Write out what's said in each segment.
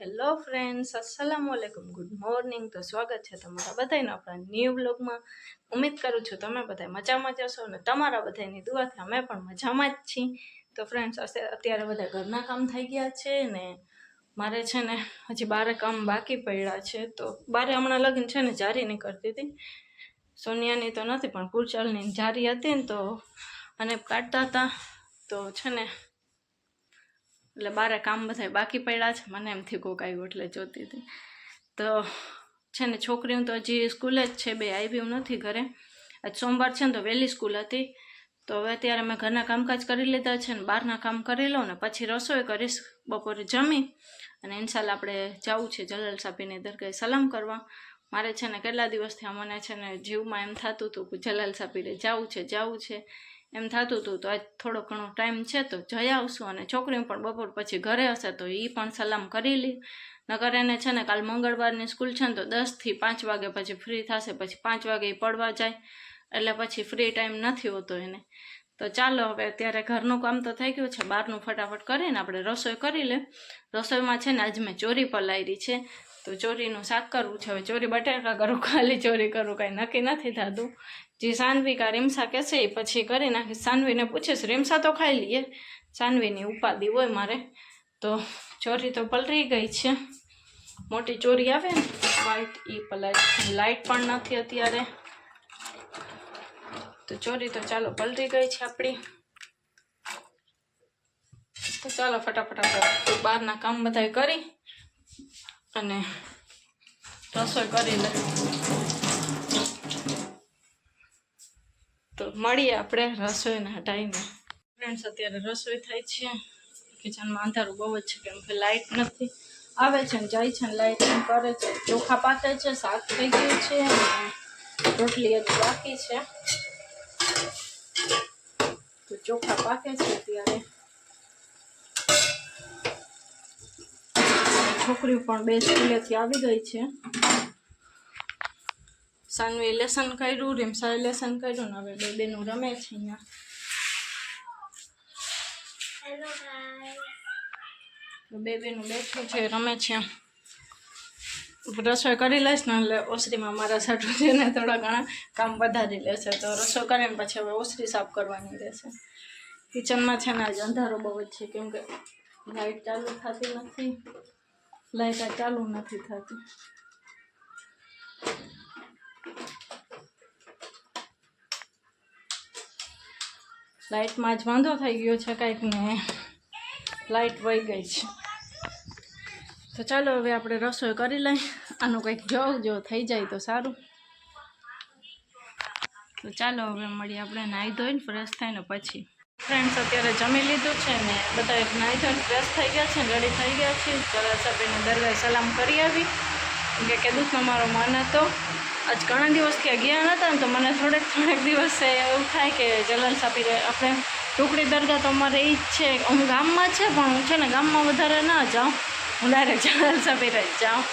Hello friends, અસલામુ અલૈકુમ, good morning. તો સ્વાગત છે તમારા બધાનું આપણા ન્યૂ વ્લોગમાં. ઉમ્મીદ કરું છું તમે બધા મજામાં જ હશો અને તમારા બધાની દુઆથી અમે પણ મજામાં જ છીએ. તો ફ્રેન્ડ્સ, અત્યારે બધા ઘરના કામ થઈ ગયા છે ને મારે છે ને હજી બારે કામ બાકી પડ્યા છે. તો બારે હમણાં લગીને છે ને જારી નહીં કરતી હતી, સોનિયાની તો નથી પણ પૂરચાલની જારી હતી ને તો અને કાઢતા હતા. તો છે ને એટલે બારે કામ બધા બાકી પડ્યા છે. મને એમથી કોક આવ્યું એટલે જોતી હતી. તો છે ને છોકરીઓ તો હજી સ્કૂલે જ છે, બે આવ્યું નથી ઘરે. આજ સોમવાર છે ને તો વહેલી સ્કૂલ હતી. તો હવે અત્યારે મેં ઘરના કામકાજ કરી લીધા છે ને બહારના કામ કરી લઉં ને પછી રસોઈ કરીશ. બપોરે જમી અને ઇન્શાલ્લાહ આપણે જવું છે જલાલ સાપીની દરગાહે સલામ કરવા. મારે છે ને કેટલા દિવસથી મને છે ને જીવમાં એમ થતું હતું કે જલાલ સાપીને જવું છે એમ થતું હતું. તો આજ થોડો ઘણો ટાઈમ છે તો જઈ આવશું અને છોકરીઓ પણ બપોર પછી ઘરે હશે તો એ પણ સલામ કરી લી. નકર એને છે ને કાલ મંગળવારની સ્કૂલ છે ને તો 10 થી 5 વાગે પછી ફ્રી થશે, પછી 5 વાગે પડવા જાય એટલે પછી ફ્રી ટાઈમ નથી હોતો એને. તો ચાલો હવે અત્યારે ઘરનું કામ તો થઈ ગયું છે, બહારનું ફટાફટ કરીને આપણે રસોઈ કરી લે. રસોઈમાં છે ને આજ મેં ચોરી પલાળી છે તો ચોરીનું શાક કરવું છે. હવે ચોરી બટાકા કરું ખાલી ચોરી કરું કાંઈ નક્કી નથી થતું. જે સાનવી કા રીમસા કહેશે એ પછી કરી નાખીશ. સાનવીને પૂછીશ, રીમસા તો ખાઈ લઈએ, સાનવીની ઉપાધિ હોય મારે. તો ચોરી તો પલળી ગઈ છે, મોટી ચોરી આવે ને વ્હાઈટ એ પલાળી. લાઇટ પણ નથી અત્યારે તો ચોરી તો ચાલો પલળી ગઈ છે આપણી. તો ચાલો ફટાફટ આપણે બહારના કામ બધા કરી અને રસોઈ કરી લે. તો મળીએ આપણે રસોઈના ટાઈમે. ફ્રેન્ડ્સ, અત્યારે રસોઈ થાય છે. કિચનમાં અંધારું બહુ જ છે કેમ કે લાઇટ નથી. આવે છે ને જાય છે ને લાઇટ કરે છે. ચોખા પાકે છે, શાક થઈ ગયું છે અને રોટલી હજી બાકી છે. તો ચોખા પાકે છે અત્યારે. છોકરીઓ પણ બે સ્કૂલેથી આવી ગઈ છે. સાનવી લેસન કર્યું, રીમસાએ લેસન કર્યું ને હવે બેનું રમે છે અહીંયા. બેબીનું બેઠું છે, રમે છે. રસોઈ કરી લઈશ ને એટલે ઓસરીમાં મારા સાટુ છે ને થોડા ઘણા કામ વધારી લેશે. તો રસોઈ કરીને પછી હવે ઓસરી સાફ કરવાની રહેશે. કિચનમાં છે ને આજે અંધારો બહુ જ છે કેમ કે લાઇટ ચાલુ થતી નથી, લાઇટ ચાલુ નથી થતી. લાઇટમાં જ વાંધો થઈ ગયો છે કાંઈક ને લાઇટ વહી ગઈ છે. તો ચાલો હવે આપણે રસોઈ કરી લઈએ. આનું કંઈક જો થઈ જાય તો સારું. તો ચાલો હવે મળીએ આપણે નાહી ધોઈને ફ્રેશ થાય ને પછી. ફ્રેન્ડ્સ, અત્યારે જમી લીધું છે ને બધા નાહી ધોઈને ફ્રેશ થઈ ગયા છે, રેડી થઈ ગયા છે. જલાલ સાપીની દરગાહે સલામ કરી આવી કે કીધું કે મારો મન હતો. આજ ઘણા દિવસથી ગયા નહોતા ને તો મને થોડેક દિવસ એવું થાય કે જલાલ સાપી આપણે ટુકડી દરગાહ તો અમારે એ જ છે. હું ગામમાં છે પણ હું છે ને ગામમાં વધારે ના જાઉં, હું ડાયરેક્ટ જલાલ સાપી જ જાઉં.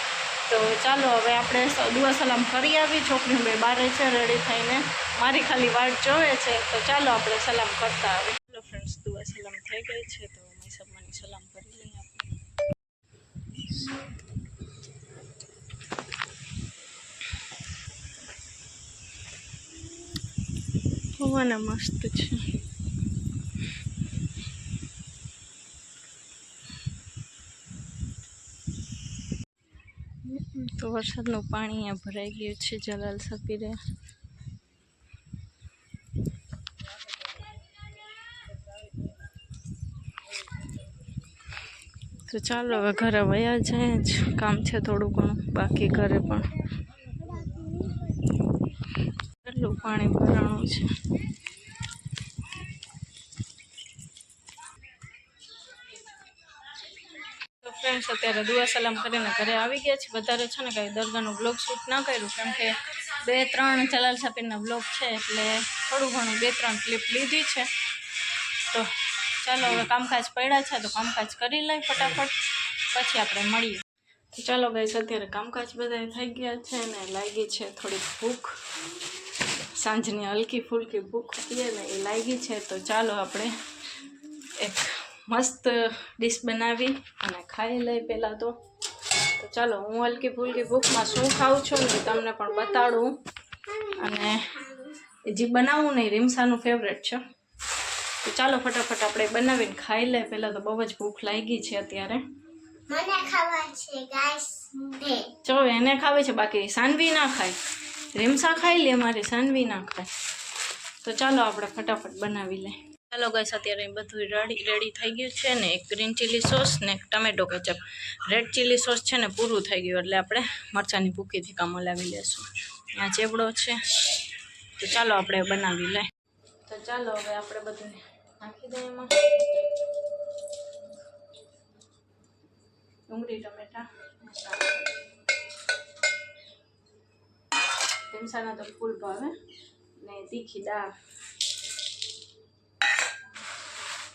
તો ચાલો હવે આપણે દુઆ સલામ કરી આવી. છોકરીઓ બે બારે છે રેડી થઈને, મારી ખાલી વાટ જોવે છે. તો ચાલો આપણે સલામ કરતા આવી. ચાલો ફ્રેન્ડ્સ, દુઆ સલામ થઈ ગઈ છે તો સબમાની સલામ કરી લઈએ આપણે. હવાના મસ્ત છે. તો વરસાદનું પાણી અહીંયા ભરાઈ ગયું છે જલાલ સાપીરે. તો ચાલો હવે ઘરે વયા જાય જ, કામ છે થોડું ઘણું બાકી ઘરે પણ. કેટલું પાણી ભરાણું છે. તો ફ્રેન્ડ્સ, અત્યારે દુઆ સલામ કરીને ઘરે આવી ગયા છે. વધારે છે ને કાંઈ દરગાહનું બ્લોગ શૂટ ના કર્યું કેમ કે 2-3 જલાલ સાપીના બ્લોગ છે એટલે થોડું ઘણું 2-3 ક્લિપ લીધી છે. તો ચાલો હવે કામકાજ પડ્યા છે તો કામકાજ કરી લઈ ફટાફટ, પછી આપણે મળીએ. તો ચાલો ગાઈસ, અત્યારે કામકાજ બધા થઈ ગયા છે ને લાગી છે થોડીક ભૂખ. સાંજની હલકી ફૂલકી ભૂખ પીએ ને એ લાગી છે. તો ચાલો આપણે એક મસ્ત ડીશ બનાવી અને ખાઈ લઈ પહેલાં તો. તો ચાલો હું હલકી ફૂલકી ભૂખમાં શું ખાઉં છું ને તમને પણ બતાડું. અને જે બનાવવું નહીં રીમસાનું ફેવરેટ છે. તો ચાલો ફટાફટ આપણે બનાવીને ખાઈ લે. પહેલાં તો બહુ જ ભૂખ લાગી છે અત્યારે. મને ખાવા છે ગાઈસ. જો એને ખાવી છે, બાકી સાનવી ના ખાય. રીમસા ખાઈ લે, મારી સાનવી ના ખાય. તો ચાલો આપણે ફટાફટ બનાવી લે. ચાલો ગાઈસ અત્યારે બધું રેડી થઈ ગયું છે ને. એક ગ્રીન ચીલી સોસ ને એક tomato ketchup. Red chilli sauce છે ને પૂરું થઈ ગયું એટલે આપણે મરચાંની ભૂકીથી કામ લાવી લેશું. ત્યાં ચેવડો છે. તો ચાલો આપણે બનાવી લે. તો ચાલો હવે આપણે બધું નાખી દઈએ એમાં. ડુંગળી ટમેટા રીમસાના તો ફૂલ ભાવે ને. તીખી દાળ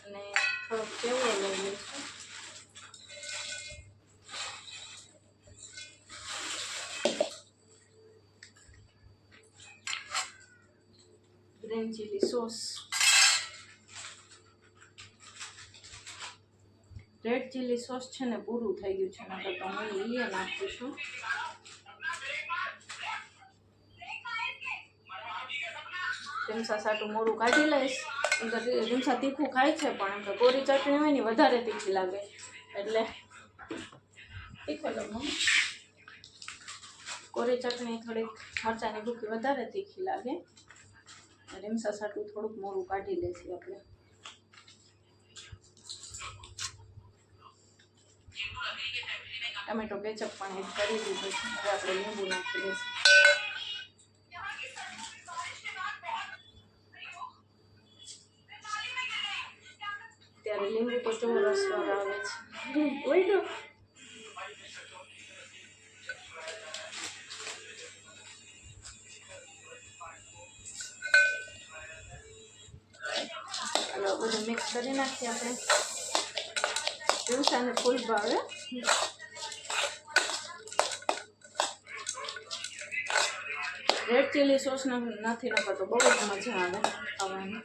અને થોડોક ચેવડો લઈ લઈશું. Green chilli sauce, red chilli sauce છે ને પૂરું થઈ ગયું છે, નકર તો હું એ નાખીશું. રીમસા સાટું મોરું કાઢી લઈશ. રીમસા તીખું ખાય છે પણ કોરી ચટણી હોય ને વધારે તીખી લાગે એટલે તીખો લઉં. કોરી ચટણી થોડીક મરચાંની ભૂકી વધારે તીખી લાગે. રીમસા સાટું થોડુંક મોરું કાઢી લઈશું આપણે. ટમેટો કેચઅપ પણ એડ કરી દીધું છે. હવે આપણે લીંબુ નાખી દઈશું. ત્યારે લીંબુ તો કેવો રસવાળો આવે છે. ચાલો બધું મિક્સ કરી નાખીએ આપણે. રીમસાને ફૂલ ભાવે. રેડ ચીલી સોસ નથી નાખતો, બહુ જ મજા આવે ખાવાની.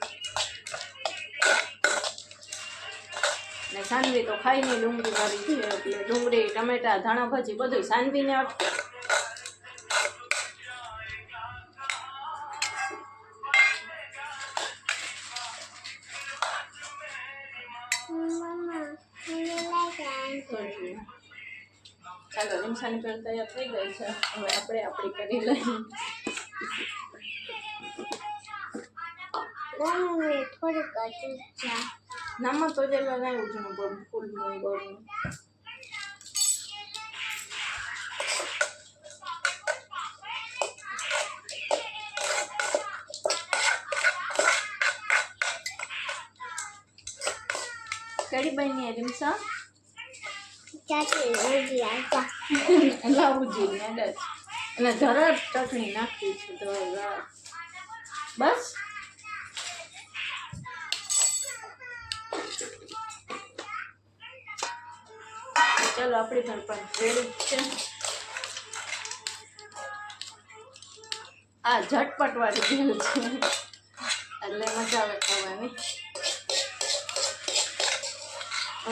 ને સાનવી તો ખાઈ નહીં ડુંગળી વાળી છે એટલે ડુંગળી ટમેટા ધાણા ભાજી બધું સાનવીને અટકે. ચાલો રીમસાની પેલ તૈયાર થઈ ગઈ છે. હવે આપણે આપણી કરી લઈએ. નામાં તો જે લગાવ્યું છે ફૂલ ગોળનું. કડી બની રીમસા લાવું જોઈએ ને અને ધરડ ચટણી નાખી છે. બસ ચાલો આપણી ઘર પણ રેડી છે. આ ઝટપટ વાળી ભેલ છે એટલે મજા આવે ખાવાની.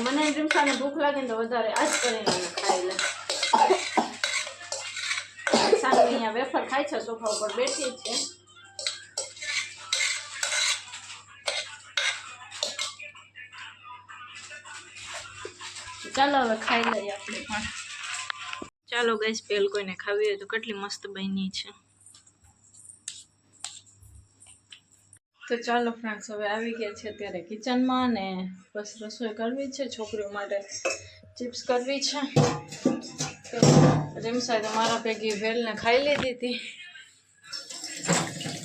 મને રીમસાને ભૂખ લાગે ને તો વધારે આ જ કરીને ખાઈ લે. સાનવી અહીંયા વેફર ખાય છે, સોફા ઉપર બેઠી છે. ચાલો હવે ખાઈ લઈએ આપણે પણ. ચાલો ગાઈસ પેલ કોઈને ખાવી હોય તો કેટલી મસ્ત બની છે. તો ચાલો ફ્રેન્ડ્સ હવે આવી ગયા છે અત્યારે કિચનમાં ને બસ રસોઈ કરવી છે. છોકરીઓ માટે ચિપ્સ કરવી છે. રીમસાએ તો મારા ભેગી વેલને ખાઈ લીધી હતી.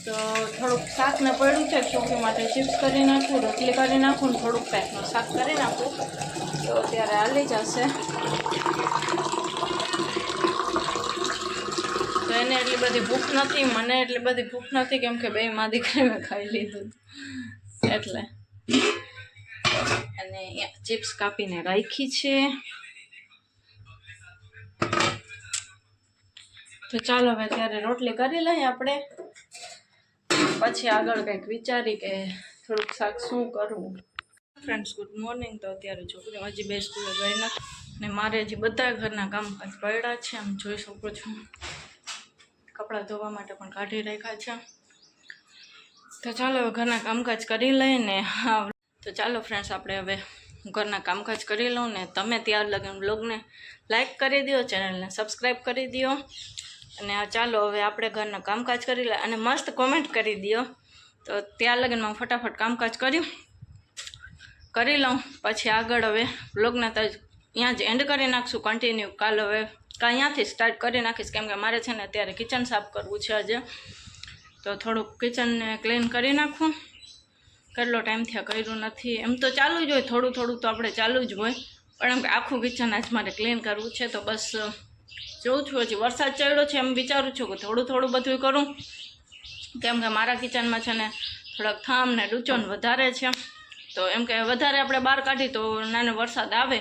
તો થોડુંક શાક ને પડ્યું છે. છોકરી માટે ચિપ્સ કરી નાખું, રોટલી કરી નાખું ને થોડુંક ટાઈપનું શાક કરી નાખું તો અત્યારે હાલી જશે. તો એને એટલી બધી ભૂખ નથી, મને એટલી બધી ભૂખ નથી કેમ કે બે માં દીકરી મેં ખાઈ લીધું એટલે. અને ચિપ્સ કાપીને રાખી છે. તો ચાલો હવે ત્યારે રોટલી કરી લઈએ આપણે. પછી આગળ કંઈક વિચારી કે થોડુંક શાક શું કરવું. Friends good morning. તો અત્યારે છોકરી હજી બે સ્કૂલે ગઈ નથી ને મારે હજી બધા ઘરના કામકાજ પડ્યા છે, આમ જોઈ શકો છો. કપડાં ધોવા માટે પણ કાઢી રાખ્યા છે. તો ચાલો હવે ઘરના કામકાજ કરી લઈને હા. તો ચાલો ફ્રેન્ડ્સ, આપણે હવે ઘરના કામકાજ કરી લઉં ને તમે ત્યાર લગન બ્લોગને લાઈક કરી દો, ચેનલને સબસ્ક્રાઈબ કરી દો. અને ચાલો હવે આપણે ઘરના કામકાજ કરી લે અને મસ્ત કોમેન્ટ કરી દો. તો ત્યાર લગનમાં ફટાફટ કામકાજ કરી લઉં, પછી આગળ હવે બ્લોગને તો અહીંયા જ એન્ડ કરી નાખશું કન્ટિન્યુ. કાલ હવે અહીંયાથી સ્ટાર્ટ કરી નાખીશ, કેમ કે મારે છે ને અત્યારે કિચન સાફ કરવું છે આજે. તો થોડુંક કિચનને ક્લીન કરી નાખું. કેટલો ટાઈમ થયા કર્યું નથી. એમ તો ચાલુ જ હોય, થોડું થોડું તો આપણે ચાલુ જ હોય, પણ એમ કે આખું કિચન આજ મારે ક્લીન કરવું છે. તો બસ જોઉં છું, હજી વરસાદ ચડ્યો છે એમ વિચારું છું કે થોડું થોડું બધું કરું, કેમ કે મારા કિચનમાં છે ને થોડાક થામ ને ડૂચોન વધારે છે. તો એમ કે વધારે આપણે બહાર કાઢી તો નાનો વરસાદ આવે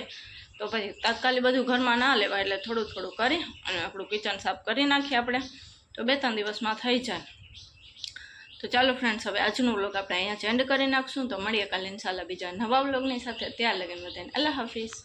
તો પછી તાત્કાલિક બધું ઘરમાં ના લેવાય, એટલે થોડું થોડું કરી અને આપણું કિચન સાફ કરી નાખીએ આપણે, તો 2-3 દિવસમાં થઈ જાય. તો ચાલો ફ્રેન્ડ્સ, હવે આજનું વ્લોગ આપણે અહીંયા એન્ડ કરી નાખશું. તો મળીએ કાલે ઇન્શાલ્લાહ બીજા નવા વ્લોગની સાથે. ત્યાં લગન બધાને અલ્લાહ હાફિઝ.